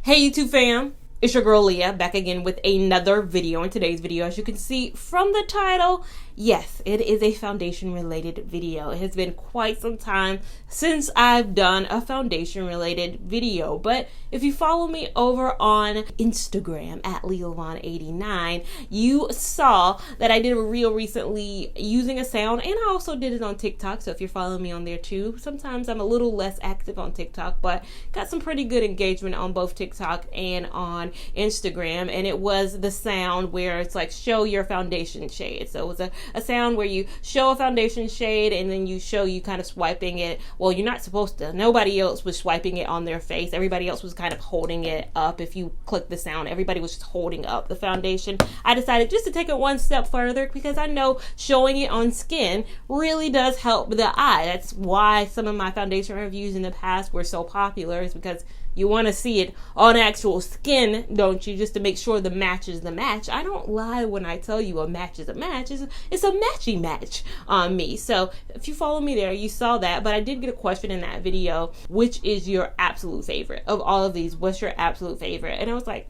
Hey YouTube fam, it's your girl Leah back again with another video. In today's video, as you can see from the title, yes, it is a foundation related video. It has been quite some time since I've done a foundation related video, but if you follow me over on Instagram at LeoVon89, you saw that I did a reel recently using a sound, and I also did it on TikTok. So if you're following me on there too, sometimes I'm a little less active on TikTok, but got some pretty good engagement on both TikTok and on Instagram. And it was the sound where it's like show your foundation shade. So it was a sound where you show a foundation shade and then you show you kind of swiping it. Well, you're not supposed to. Nobody else was swiping it on their face. Everybody else was kind of holding it up. If you click the sound, everybody was just holding up the foundation. I decided just to take it one step further because I know showing it on skin really does help the eye. That's why some of my foundation reviews in the past were so popular, is because you want to see it on actual skin, don't you? Just to make sure the match is the match. I don't lie when I tell you a match is a match. It's a matchy match on me. So if you follow me there, you saw that. But I did get a question in that video, which is your absolute favorite of all of these? What's your absolute favorite? And I was like,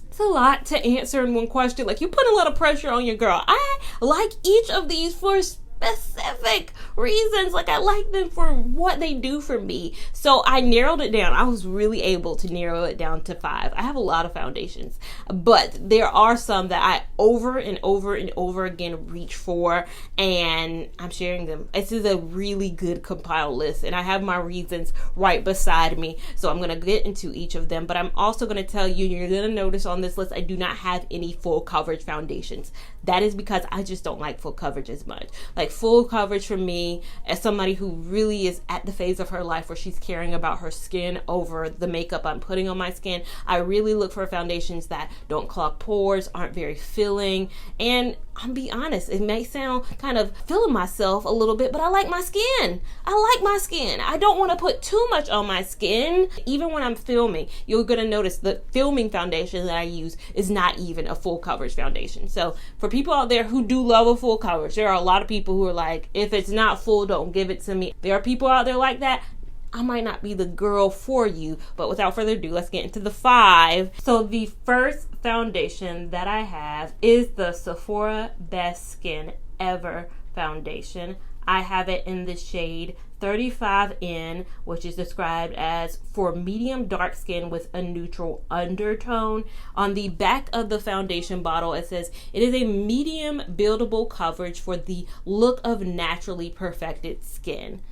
it's a lot to answer in one question. Like, you put a lot of pressure on your girl. I like each of these for specific reasons. Like, I like them for what they do for me. So I narrowed it down. I was really able to narrow it down to 5. I have a lot of foundations, but there are some that I over and over and over again reach for, and I'm sharing them. This is a really good compiled list, and I have my reasons right beside me. So I'm going to get into each of them, but I'm also going to tell you, you're going to notice on this list, I do not have any full coverage foundations. That is because I just don't like full coverage as much. Like, full coverage for me, as somebody who really is at the phase of her life where she's caring about her skin over the makeup I'm putting on my skin, I really look for foundations that don't clog pores, aren't very filling, and I'll be honest, it may sound kind of feeling myself a little bit, but I like my skin. I like my skin. I don't want to put too much on my skin. Even when I'm filming, you're going to notice the filming foundation that I use is not even a full coverage foundation. So for people out there who do love a full coverage, there are a lot of people who are like, if it's not full, don't give it to me. There are people out there like that. I might not be the girl for you, but without further ado, let's get into the 5. So the first foundation that I have is the Sephora Best Skin Ever foundation. I have it in the shade 35N, which is described as for medium dark skin with a neutral undertone. On the back of the foundation bottle, it says it is a medium buildable coverage for the look of naturally perfected skin.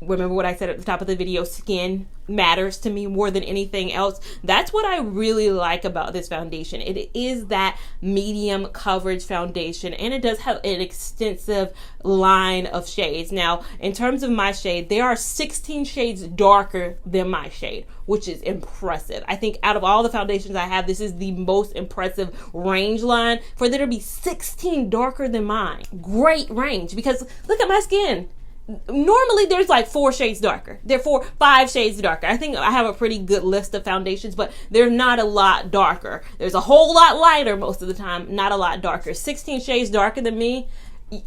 Remember what I said at the top of the video, skin matters to me more than anything else. That's what I really like about this foundation. It is that medium coverage foundation, and it does have an extensive line of shades. Now, in terms of my shade, there are 16 shades darker than my shade, which is impressive. I think out of all the foundations I have, this is the most impressive range line. For there to be 16 darker than mine, great range, because look at my skin. Normally there's like 4 shades darker. Therefore 5 shades darker. I think I have a pretty good list of foundations, but they're not a lot darker. There's a whole lot lighter most of the time, not a lot darker. 16 shades darker than me.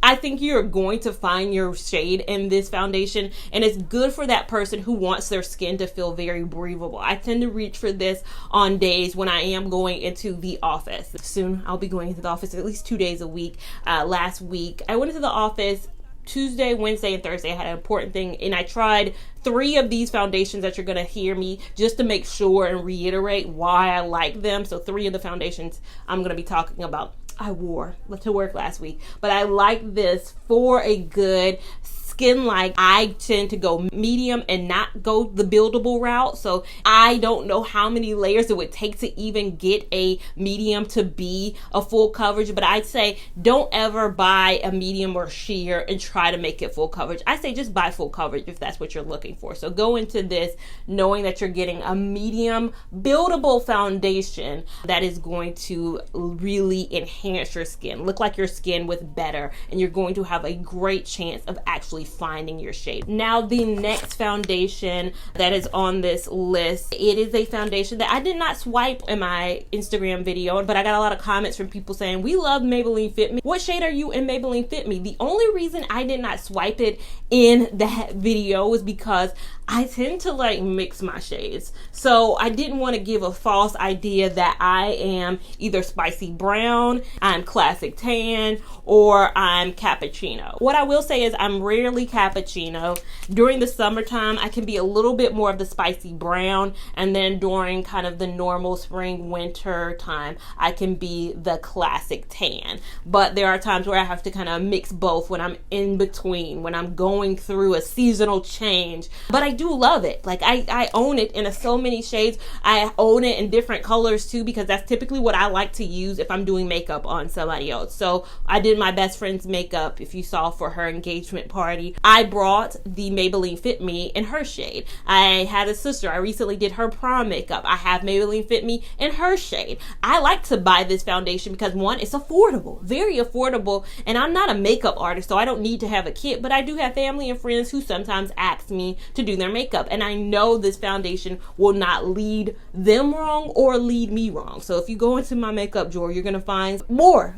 I think you're going to find your shade in this foundation, and it's good for that person who wants their skin to feel very breathable. I tend to reach for this on days when I am going into the office. Soon I'll be going into the office at least 2 days a week. Last week I went into the office Tuesday, Wednesday, and Thursday. I had an important thing, and I tried 3 of these foundations that you're going to hear me, just to make sure and reiterate why I like them. So 3 of the foundations I'm going to be talking about I wore to work last week, but I like this for a good skin. Like, I tend to go medium and not go the buildable route, so I don't know how many layers it would take to even get a medium to be a full coverage, but I'd say don't ever buy a medium or sheer and try to make it full coverage. I say just buy full coverage if that's what you're looking for. So go into this knowing that you're getting a medium buildable foundation that is going to really enhance your skin, look like your skin with better, and you're going to have a great chance of actually actually finding your shade. Now, the next foundation that is on this list, it is a foundation that I did not swipe in my Instagram video, but I got a lot of comments from people saying, we love Maybelline Fit Me. What shade are you in Maybelline Fit Me? The only reason I did not swipe it in that video was because I tend to like mix my shades. So I didn't want to give a false idea that I am either spicy brown, I'm classic tan, or I'm cappuccino. What I will say is I'm rarely cappuccino. During the summertime, I can be a little bit more of the spicy brown, and then during kind of the normal spring, winter time, I can be the classic tan. But there are times where I have to kind of mix both when I'm in between, when I'm going through a seasonal change. But I do love it. Like I own it in so many shades. I own it in different colors too, because that's typically what I like to use if I'm doing makeup on somebody else. So I did my best friend's makeup, if you saw, for her engagement party. I brought the Maybelline Fit Me in her shade. I had a sister, I recently did her prom makeup. I have Maybelline Fit Me in her shade. I like to buy this foundation because, one, it's affordable, very affordable, and I'm not a makeup artist, so I don't need to have a kit, but I do have family and friends who sometimes ask me to do their makeup, and I know this foundation will not lead them wrong or lead me wrong. So if you go into my makeup drawer, you're gonna find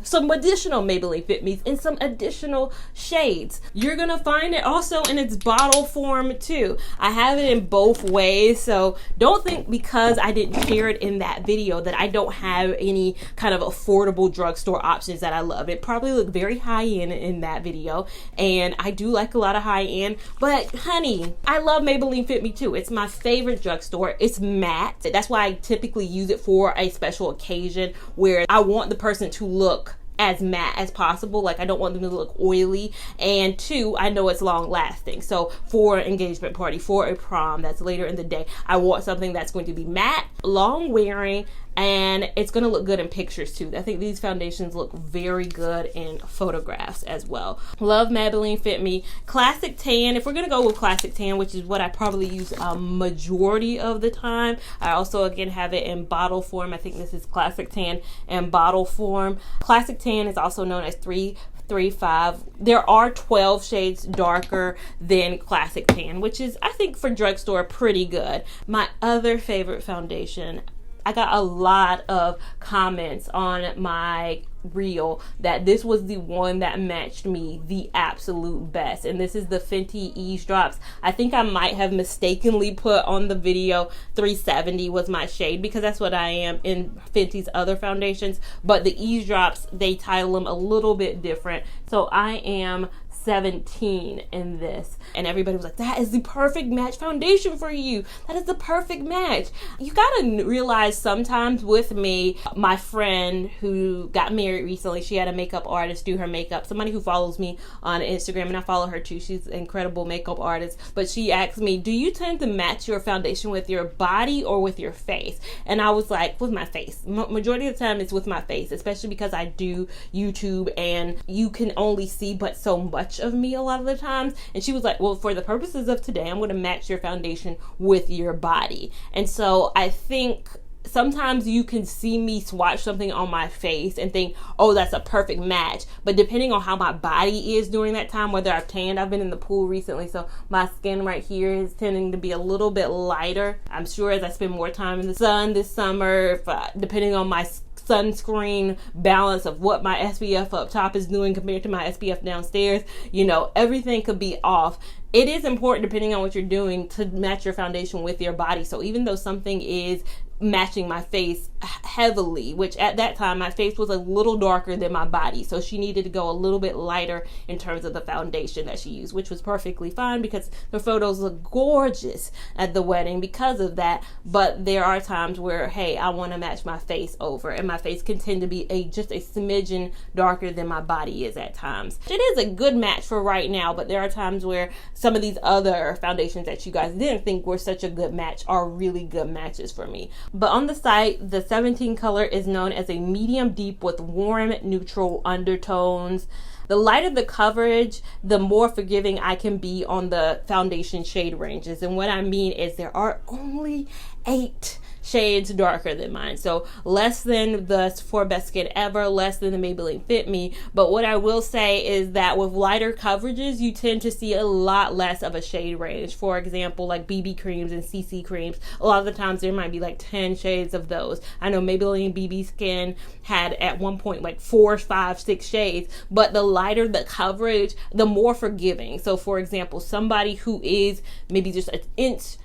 some additional Maybelline Fit Me's in some additional shades. You're gonna find it also in its bottle form too. I have it in both ways, so don't think because I didn't share it in that video that I don't have any kind of affordable drugstore options that I love. It probably looked very high end in that video, and I do like a lot of high end, but honey, I love Maybelline Fit Me too. It's my favorite drugstore. It's matte. That's why I typically use it for a special occasion where I want the person to look as matte as possible. Like, I don't want them to look oily, and two, I know it's long lasting. So for an engagement party, for a prom that's later in the day, I want something that's going to be matte, long wearing, and it's going to look good in pictures too. I think these foundations look very good in photographs as well. Love Maybelline Fit Me. Classic Tan, if we're going to go with Classic Tan, which is what I probably use a majority of the time. I also again have it in bottle form. I think this is Classic Tan in bottle form. Classic Tan is also known as 335. There are 12 shades darker than Classic Tan, which is, I think, for drugstore pretty good. My other favorite foundation, I got a lot of comments on my reel that this was the one that matched me the absolute best, and this is the Fenty Eavesdrops. I think I might have mistakenly put on the video 370 was my shade, because that's what I am in Fenty's other foundations, but the Eavesdrops, they title them a little bit different, so I am 17 in this, and everybody was like, that is the perfect match foundation for you. That is the perfect match. You gotta realize sometimes with me, my friend who got married recently, she had a makeup artist do her makeup, somebody who follows me on Instagram, and I follow her too. She's an incredible makeup artist, but she asked me, do you tend to match your foundation with your body or with your face? And I was like, with my face. Majority of the time it's with my face, especially because I do YouTube and you can only see but so much of me a lot of the times. And she was like, well, for the purposes of today, I'm going to match your foundation with your body. And so I think sometimes you can see me swatch something on my face and think, oh, that's a perfect match. But depending on how my body is during that time, whether I've tanned, I've been in the pool recently, so my skin right here is tending to be a little bit lighter. I'm sure as I spend more time in the sun this summer, depending on my sunscreen balance of what my SPF up top is doing compared to my SPF downstairs, you know, everything could be off. It is important, depending on what you're doing, to match your foundation with your body. So even though something is matching my face heavily, which at that time my face was a little darker than my body, so she needed to go a little bit lighter in terms of the foundation that she used, which was perfectly fine because the photos look gorgeous at the wedding because of that. But there are times where, hey, I want to match my face over, and my face can tend to be just a smidgen darker than my body is at times. It is a good match for right now, but there are times where some of these other foundations that you guys didn't think were such a good match are really good matches for me. But on the site, the 17 color is known as a medium deep with warm neutral undertones. The lighter the coverage, the more forgiving I can be on the foundation shade ranges. And what I mean is there are only 8 shades darker than mine. So less than the Sephora Best Skin Ever, less than the Maybelline Fit Me. But what I will say is that with lighter coverages, you tend to see a lot less of a shade range. For example, like BB creams and CC creams, a lot of the times there might be like 10 shades of those. I know Maybelline BB Skin had at one point like 4, 5, 6 shades, but the lighter the coverage, the more forgiving. So for example, somebody who is maybe just an inch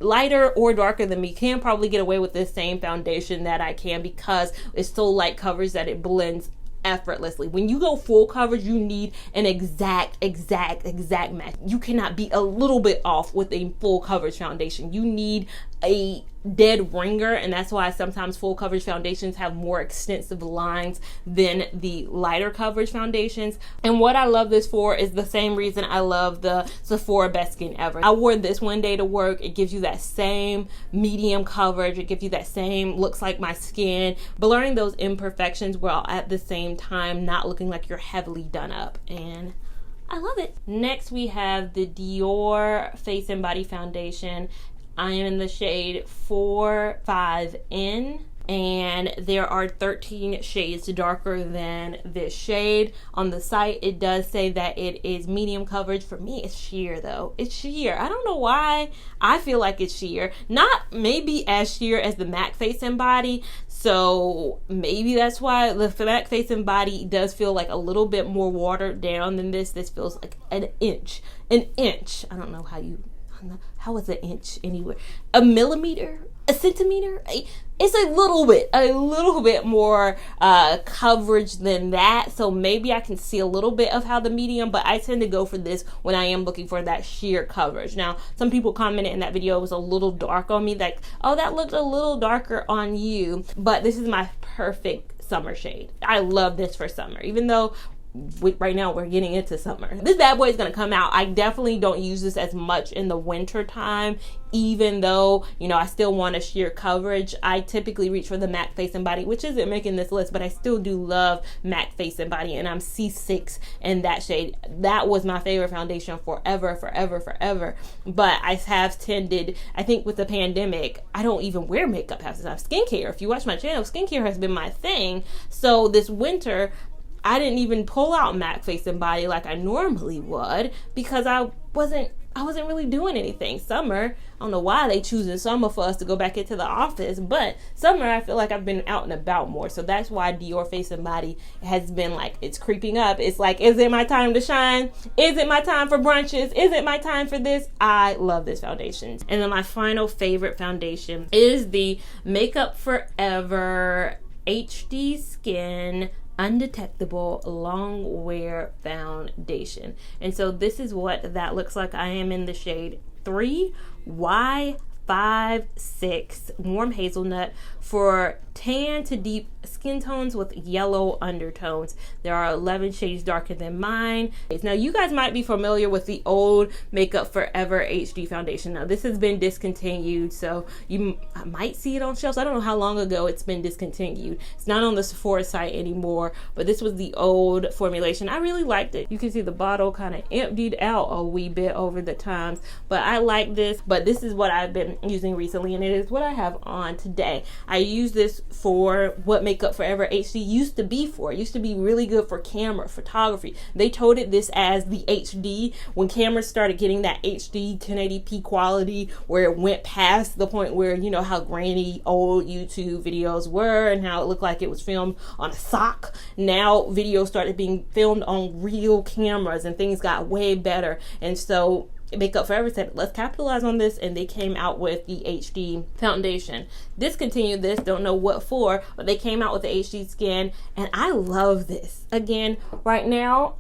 lighter or darker than me can probably get away with the same foundation that I can, because it's so light coverage that it blends effortlessly. When you go full coverage, you need an exact match. You cannot be a little bit off with a full coverage foundation. You need a dead ringer, and that's why sometimes full coverage foundations have more extensive lines than the lighter coverage foundations. And what I love this for is the same reason I love the Sephora Best Skin Ever. I wore this one day to work. It gives you that same medium coverage. It gives you that same looks like my skin, blurring those imperfections while at the same time not looking like you're heavily done up. And I love it. Next we have the Dior Face and Body Foundation. I am in the shade 45N, and there are 13 shades darker than this shade. On the site, it does say that it is medium coverage. For me, it's sheer though. It's sheer. I don't know why I feel like it's sheer. Not maybe as sheer as the MAC Face and Body. So maybe that's why the MAC Face and Body does feel like a little bit more watered down than this. This feels like an inch. I don't know how is an inch anywhere? A millimeter? A centimeter? It's a little bit more coverage than that. So maybe I can see a little bit of how the medium, but I tend to go for this when I am looking for that sheer coverage. Now, some people commented in that video it was a little dark on me, like, oh, that looked a little darker on you. But this is my perfect summer shade. I love this for summer, even though right now we're getting into summer. This bad boy is going to come out. I definitely don't use this as much in the winter time, even though, you know, I still want a sheer coverage. I typically reach for the MAC Face and Body, which isn't making this list, but I still do love MAC Face and Body, and I'm C6 in that shade. That was my favorite foundation forever. But I have tended, I think with the pandemic, I don't even wear makeup half the time. Skincare, if you watch my channel, skincare has been my thing. So this winter, I didn't even pull out MAC Face and Body like I normally would, because I wasn't really doing anything. Summer, I don't know why they choosing summer for us to go back into the office, but summer I feel like I've been out and about more. So that's why Dior Face and Body has been like, it's creeping up. It's like, is it my time to shine? Is it my time for brunches? Is it my time for this? I love this foundation. And then my final favorite foundation is the Makeup Forever HD Skin Undetectable Long Wear Foundation. And so this is what that looks like. I am in the shade 3Y56 Warm Hazelnut for tan to deep skin tones with yellow undertones. There are 11 shades darker than mine. Now you guys might be familiar with the old Makeup Forever HD foundation. Now this has been discontinued, so you might see it on shelves. I don't know how long ago it's been discontinued. It's not on the Sephora site anymore, but this was the old formulation. I really liked it. You can see the bottle kind of emptied out a wee bit over the times, but I like this. But this is what I've been using recently, and it is what I have on today. I use this for what Makeup Forever HD used to be for. It used to be really good for camera photography. They touted this as the HD when cameras started getting that HD 1080p quality, where it went past the point where, you know, how grainy old YouTube videos were and how it looked like it was filmed on a sock. Now videos started being filmed on real cameras and things got way better. And so Makeup Forever said, let's capitalize on this, and they came out with the HD foundation. Discontinued this, don't know what for, but they came out with the HD Skin, and I love this. Again, right now,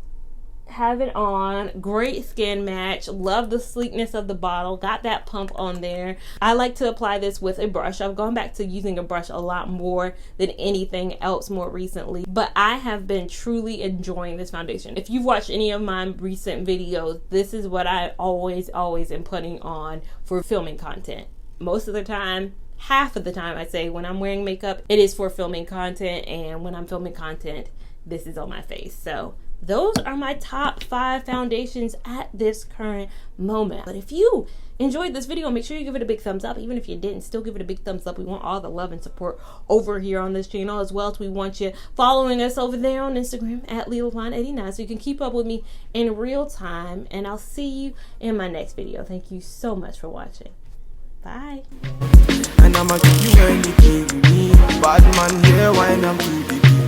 have it on, great skin match, love the sleekness of the bottle, got that pump on there. I like to apply this with a brush. I've gone back to using a brush a lot more than anything else more recently, but I have been truly enjoying this foundation. If you've watched any of my recent videos, this is what I always am putting on for filming content. Most of the time, half of the time, I say, when I'm wearing makeup, it is for filming content, and when I'm filming content, this is on my face. So those are my top 5 foundations at this current moment. But if you enjoyed this video, make sure you give it a big thumbs up. Even if you didn't, still give it a big thumbs up. We want all the love and support over here on this channel, as well as we want you following us over there on Instagram at LilaLine89 so you can keep up with me in real time. And I'll see you in my next video. Thank you so much for watching. Bye. And I'ma give you anything you need. Bad man here, why I'm too deep.